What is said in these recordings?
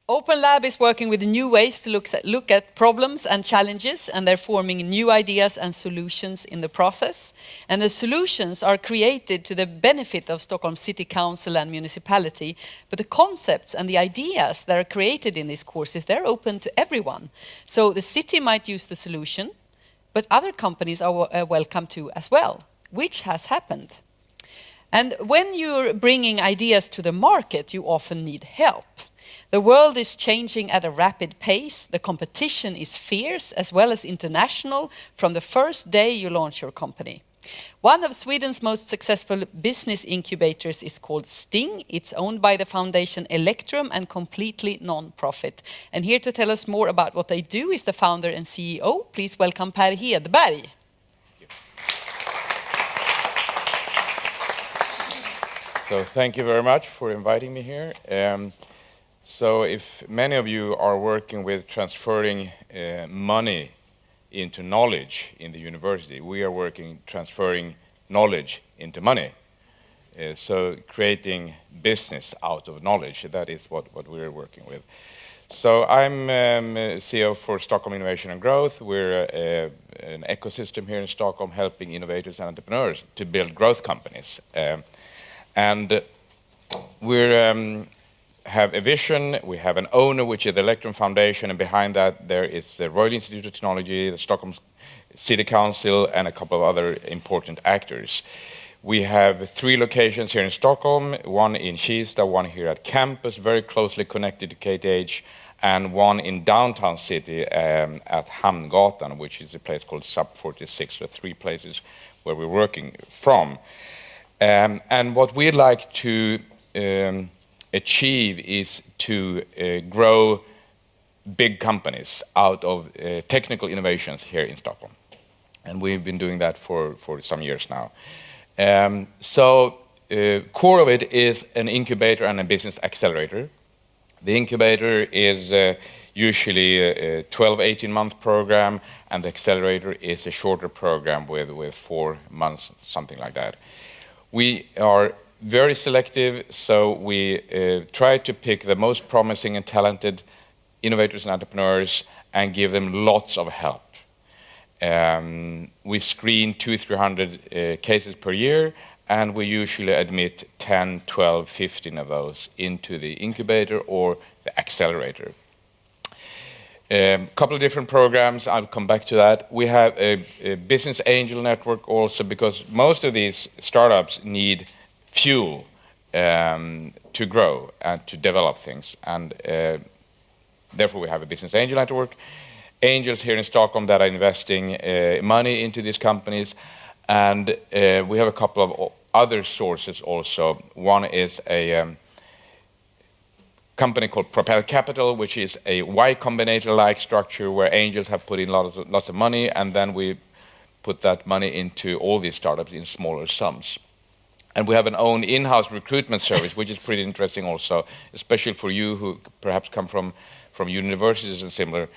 OpenLab is working with new ways to look at problems and challenges, and they're forming new ideas and solutions in the process. And the solutions are created to the benefit of Stockholm City Council and municipality, but the concepts and the ideas that are created in these courses, they're open to everyone. So the city might use the solution, but other companies are welcome to as well, which has happened. And when you're bringing ideas to the market, you often need help. The world is changing at a rapid pace. The competition is fierce as well as international from the first day you launch your company. One of Sweden's most successful business incubators is called Sting. It's owned by the foundation Electrum and completely non-profit. And here to tell us more about what they do is the founder and CEO. Please welcome Pär Hedberg. So thank you very much for inviting me here. So if many of you are working with transferring money into knowledge in the university, we are working transferring knowledge into money. So creating business out of knowledge, that is what we're working with. So I'm CEO for Stockholm Innovation and Growth. We're an ecosystem here in Stockholm helping innovators and entrepreneurs to build growth companies. And we're have a vision, we have an owner, which is the Electrum Foundation, and behind that there is the Royal Institute of Technology, the Stockholm City Council, and a couple of other important actors. We have 3 locations here in Stockholm, one in Kista, one here at campus, very closely connected to KTH, and one in downtown city at Hamngatan, which is a place called Sub 46, so 3 places where we're working from. And what we'd like to achieve is to grow big companies out of technical innovations here in Stockholm. And we've been doing that for some years now. Core of it is an incubator and a business accelerator. The incubator is usually a 12-18-month program, and the accelerator is a shorter program with 4 months, something like that. We are very selective, so we try to pick the most promising and talented innovators and entrepreneurs and give them lots of help. We screen 200-300 cases per year, and we usually admit 10, 12, 15 of those into the incubator or the accelerator. Couple of different programs, I'll come back to that. We have a business angel network also, because most of these startups need fuel to grow and to develop things, and therefore we have a business angel network. Angels here in Stockholm that are investing money into these companies, and we have a couple of other sources also. One is a company called Propel Capital, which is a Y Combinator-like structure where angels have put in lots of money, and then we put that money into all these startups in smaller sums. And we have an own in-house recruitment service, which is pretty interesting also, especially for you who perhaps come from universities and similar.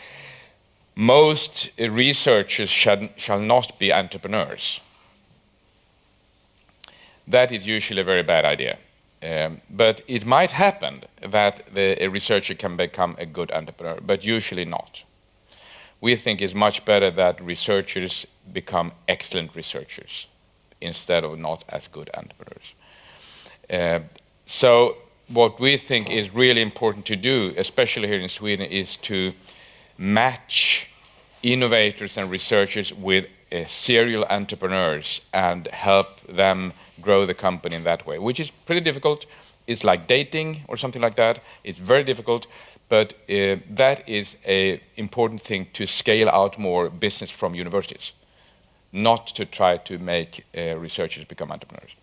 Most researchers shall not be entrepreneurs. That is usually a very bad idea. But it might happen that a researcher can become a good entrepreneur, but usually not. We think it's much better that researchers become excellent researchers instead of not as good entrepreneurs. So what we think is really important to do, especially here in Sweden, is to match innovators and researchers with serial entrepreneurs and help them grow the company in that way, which is pretty difficult. It's like dating or something like that. It's very difficult, but that is an important thing to scale out more business from universities, not to try to make researchers become entrepreneurs.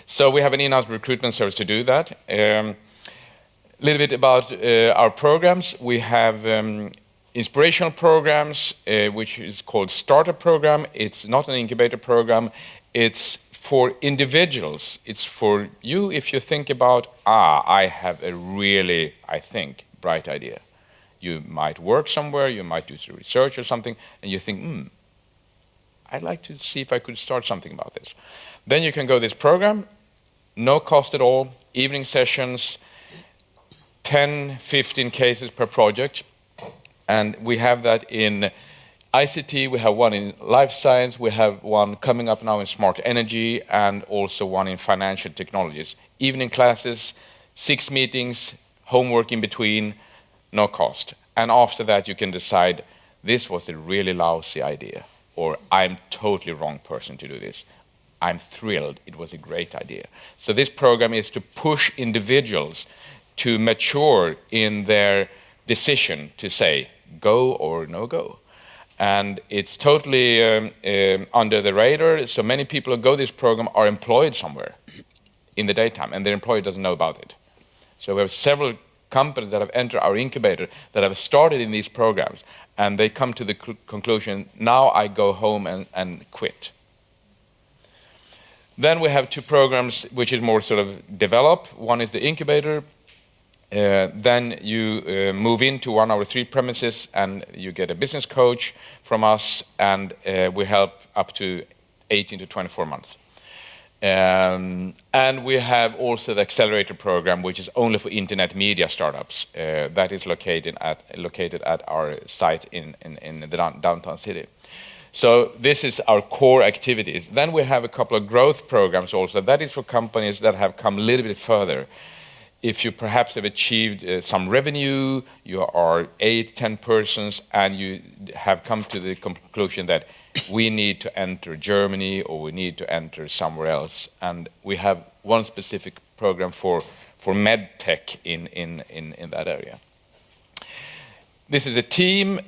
So we have an in-house recruitment service to do that. A little bit about our programs. We have inspirational programs, which is called Startup Program. It's not an incubator program. It's for individuals. It's for you if you think about, I have a really, I think, bright idea. You might work somewhere, you might do some research or something, and you think, I'd like to see if I could start something about this. Then you can go this program, no cost at all, evening sessions, 10, 15 cases per project. And we have that in ICT, we have one in life science, we have one coming up now in smart energy, and also one in financial technologies. Evening classes, 6 meetings, homework in between, no cost. And after that you can decide, this was a really lousy idea, or I'm totally wrong person to do this. I'm thrilled, it was a great idea. So this program is to push individuals to mature in their decision to say, go or no go. And it's totally under the radar, so many people who go this program are employed somewhere in the daytime, and their employer doesn't know about it. So we have several companies that have entered our incubator that have started in these programs, and they come to the conclusion, now I go home and quit. Then we have 2 programs which is more sort of develop. One is the incubator. Then you move into one of our 3 premises and you get a business coach from us, and we help up to 18 to 24 months. And we have also the accelerator program, which is only for internet media startups. That is located at our site in the downtown city. So this is our core activities. Then we have a couple of growth programs also. That is for companies that have come a little bit further. If you perhaps have achieved some revenue, you are 8, 10 persons, and you have come to the conclusion that we need to enter Germany or we need to enter somewhere else. And we have one specific program for med tech in that area. This is a team.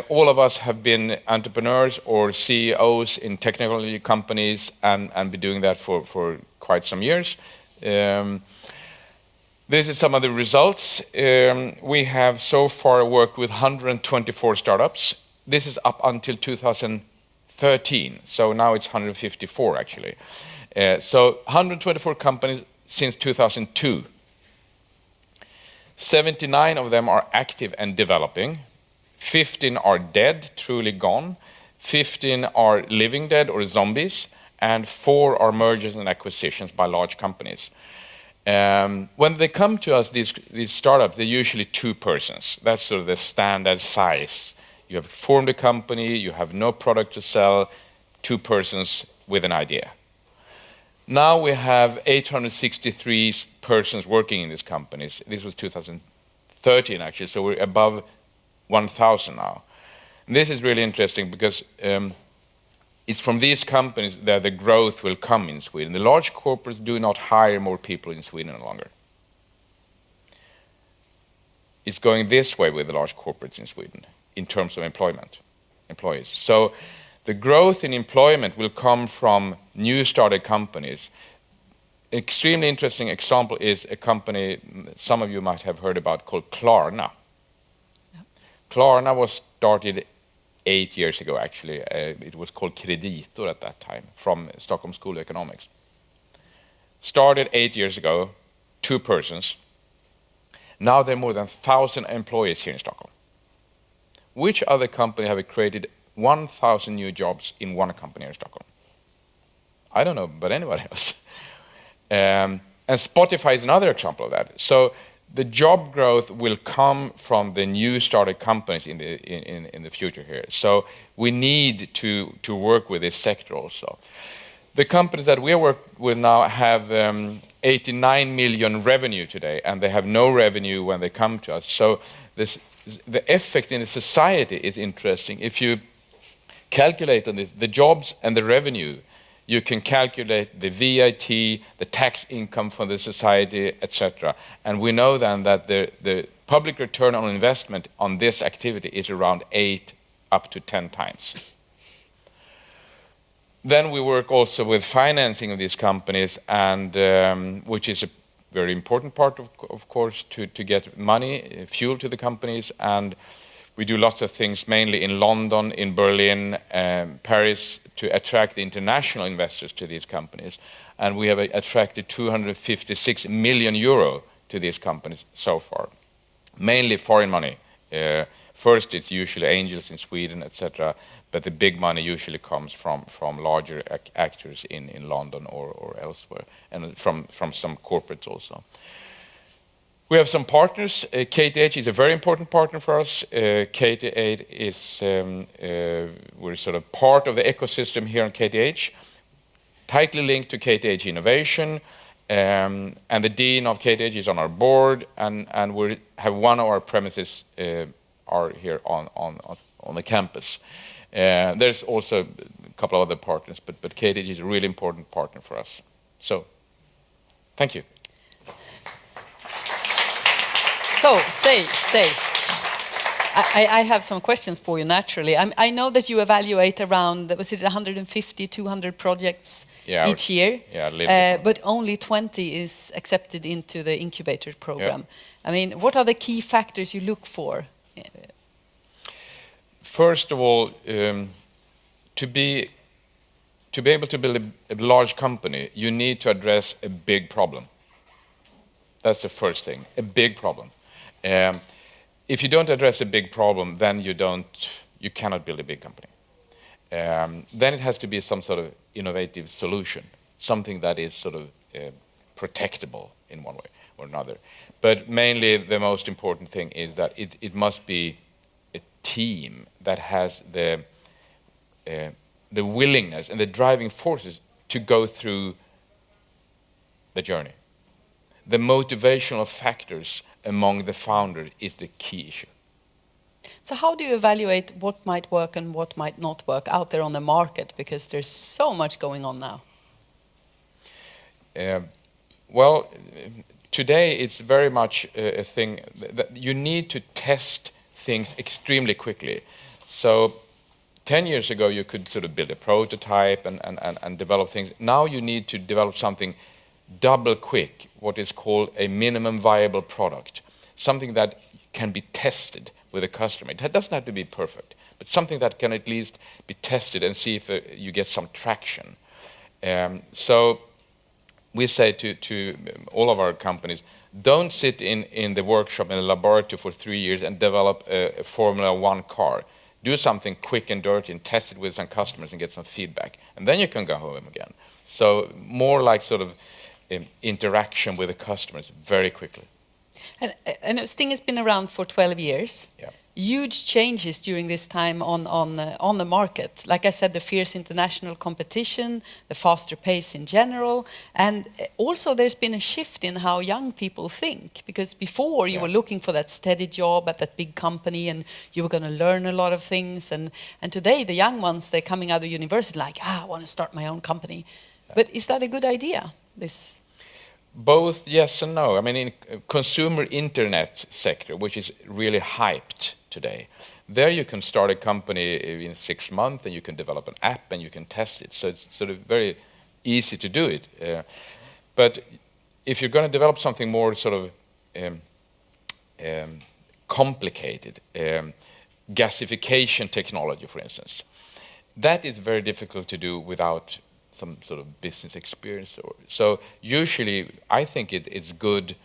All of us have been entrepreneurs or CEOs in technology companies and been doing that for quite some years. This is some of the results. We have so far worked with 124 startups. This is up until 2013, so now it's 154 actually. So 124 companies since 2002. 79 of them are active and developing. 15 are dead, truly gone. 15 are living dead or zombies. And 4 are mergers and acquisitions by large companies. When they come to us, these startups, they're usually 2 persons. That's sort of the standard size. You have formed a company, you have no product to sell, 2 persons with an idea. Now we have 863 persons working in these companies. This was 2013 actually, so we're above 1,000 now. And this is really interesting because it's from these companies that the growth will come in Sweden. The large corporates do not hire more people in Sweden any longer. It's going this way with the large corporates in Sweden in terms of employees. So the growth in employment will come from new started companies. Extremely interesting example is a company some of you might have heard about called Klarna. Yep. Klarna was started 8 years ago actually. It was called Kreditor at that time from Stockholm School of Economics. Started 8 years ago, 2 persons. Now there are more than 1,000 employees here in Stockholm. Which other company have created 1,000 new jobs in one company here in Stockholm? I don't know, but anybody else. And Spotify is another example of that. So the job growth will come from the new started companies in the future here. So we need to work with this sector also. The companies that we work with now have 89 million revenue today, and they have no revenue when they come to us. So the effect in the society is interesting. If you calculate on this, the jobs and the revenue, you can calculate the VAT, the tax income for the society, etc. And we know then that the public return on investment on this activity is around 8 up to 10 times. Then we work also with financing of these companies, and which is a very important part, of course, to get money, fuel to the companies. And we do lots of things, mainly in London, in Berlin, Paris, to attract the international investors to these companies. And we have attracted 256 million euro to these companies so far, mainly foreign money. First, it's usually angels in Sweden, etc., but the big money usually comes from larger actors in London or elsewhere, and from some corporates also. We have some partners. KTH is a very important partner for us. KTH is, we're sort of part of the ecosystem here in KTH, tightly linked to KTH Innovation, and the dean of KTH is on our board, and we have one of our premises are here on the campus. There's also a couple of other partners, but KTH is a really important partner for us. So, thank you. So, stay. I have some questions for you, naturally. I know that you evaluate around, was it 150, 200 projects each year? Yeah, but only 20 is accepted into the incubator program. Yeah. I mean, what are the key factors you look for? First of all, to be able to build a large company, you need to address a big problem. That's the first thing, a big problem. If you don't address a big problem, then you cannot build a big company. Then it has to be some sort of innovative solution, something that is sort of protectable in one way or another. But mainly the most important thing is that it must be a team that has the willingness and the driving forces to go through the journey. The motivational factors among the founders is the key issue. So how do you evaluate what might work and what might not work out there on the market? Because there's so much going on now. Well, today it's very much a thing that you need to test things extremely quickly. So 10 years ago you could sort of build a prototype and develop things. Now you need to develop something double quick, what is called a minimum viable product, something that can be tested with a customer. It doesn't have to be perfect, but something that can at least be tested and see if you get some traction. So we say to all of our companies, don't sit in the workshop, in the laboratory for 3 years and develop a Formula One car. Do something quick and dirty and test it with some customers and get some feedback. And then you can go home again. So more like sort of interaction with the customers very quickly. And Sting has been around for 12 years. Yeah. Huge changes during this time on the market. Like I said, the fierce international competition, the faster pace in general, and also there's been a shift in how young people think. Because before you were looking for that steady job at that big company, and you were going to learn a lot of things. And today the young ones, they're coming out of university like, I want to start my own company. Yeah. But is that a good idea? Both yes and no. I mean, in consumer internet sector, which is really hyped today, there you can start a company in 6 months and you can develop an app and you can test it. So it's sort of very easy to do it. But if you're going to develop something more sort of complicated, gasification technology, for instance, that is very difficult to do without some sort of business experience. So usually I think it's good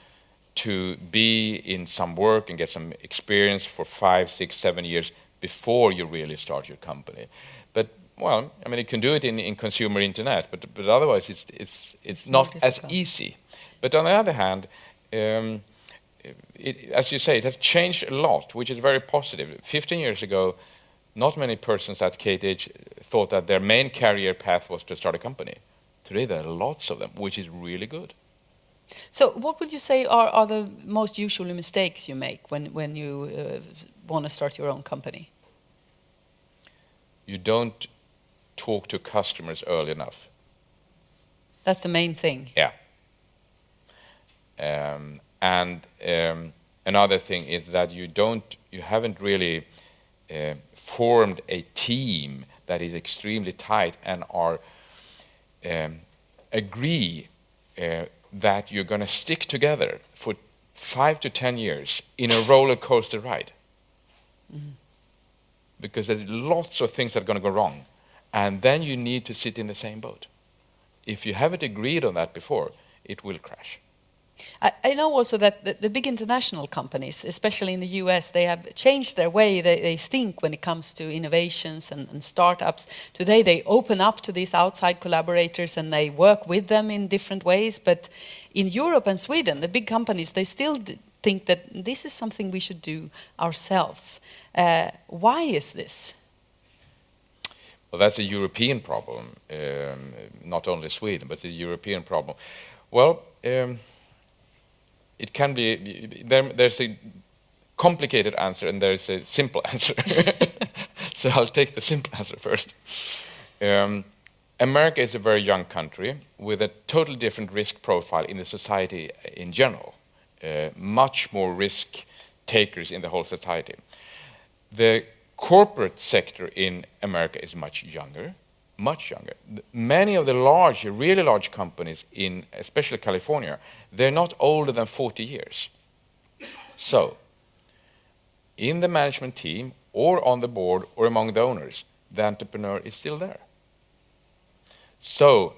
to be in some work and get some experience for 5, 6, 7 years before you really start your company. But well, I mean, you can do it in consumer internet, but otherwise it's not as easy. But on the other hand, as you say, it has changed a lot, which is very positive. 15 years ago, not many persons at KTH thought that their main career path was to start a company. Today there are lots of them, which is really good. So what would you say are the most usual mistakes you make when you want to start your own company? You don't talk to customers early enough. That's the main thing. Yeah. And another thing is that you haven't really formed a team that is extremely tight and are agree that you're going to stick together for 5 to 10 years in a roller coaster ride. Mm-hmm. Because there's lots of things that are going to go wrong, and then you need to sit in the same boat. If you haven't agreed on that before, it will crash. I know also that the big international companies, especially in the US, they have changed their way they think when it comes to innovations and startups. Today they open up to these outside collaborators and they work with them in different ways. But in Europe and Sweden, the big companies, they still think that this is something we should do ourselves. Why is this? Well, that's a European problem, not only Sweden, but a European problem. Well, it can be, there's a complicated answer and there's a simple answer. So I'll take the simple answer first. America is a very young country with a totally different risk profile in the society in general. Much more risk takers in the whole society. The corporate sector in America is much younger. Many of the large, really large companies in especially California, they're not older than 40 years. So, in the management team or on the board or among the owners, the entrepreneur is still there. So,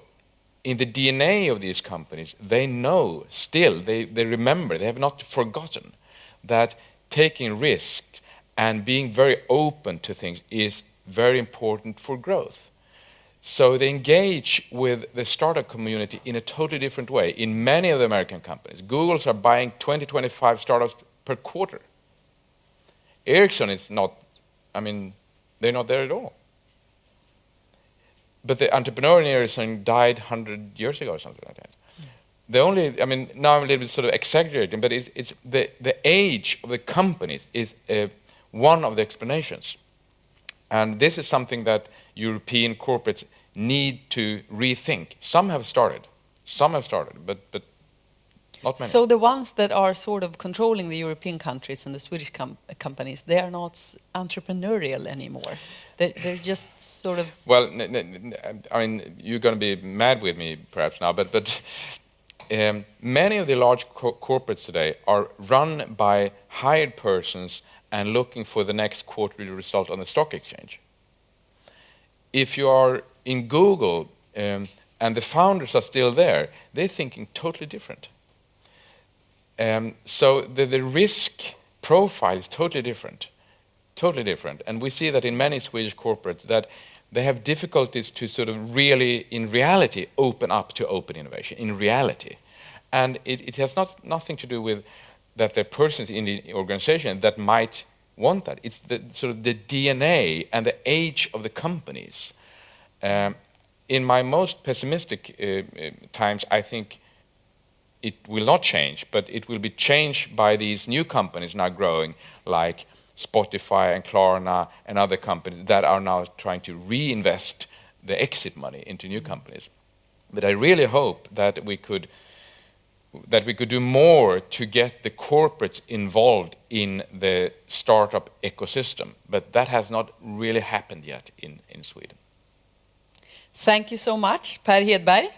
in the DNA of these companies, they know still, they remember, they have not forgotten that taking risk and being very open to things is very important for growth. So they engage with the startup community in a totally different way. In many of the American companies, Googles are buying 20, 25 startups per quarter. Ericsson is not, they're not there at all. But the entrepreneur in Ericsson died 100 years ago or something like that. The only, now I'm a little bit sort of exaggerating, but it's the age of the companies is one of the explanations. And this is something that European corporates need to rethink. Some have started, but not many. So the ones that are sort of controlling the European countries and the Swedish companies, they are not entrepreneurial anymore. They're just sort of... Well, you're going to be mad with me perhaps now, but many of the large corporates today are run by hired persons and looking for the next quarterly result on the stock exchange. If you are in Google and the founders are still there, they're thinking totally different. So the risk profile is totally different. And we see that in many Swedish corporates that they have difficulties to sort of really, in reality, open up to open innovation, in reality. And it has nothing to do with that there are persons in the organization that might want that. It's the sort of the DNA and the age of the companies. In my most pessimistic times, I think it will not change, but it will be changed by these new companies now growing, like Spotify and Klarna and other companies that are now trying to reinvest the exit money into new companies. But I really hope that we could do more to get the corporates involved in the startup ecosystem. But that has not really happened yet in Sweden. Thank you so much, Pär Hedberg.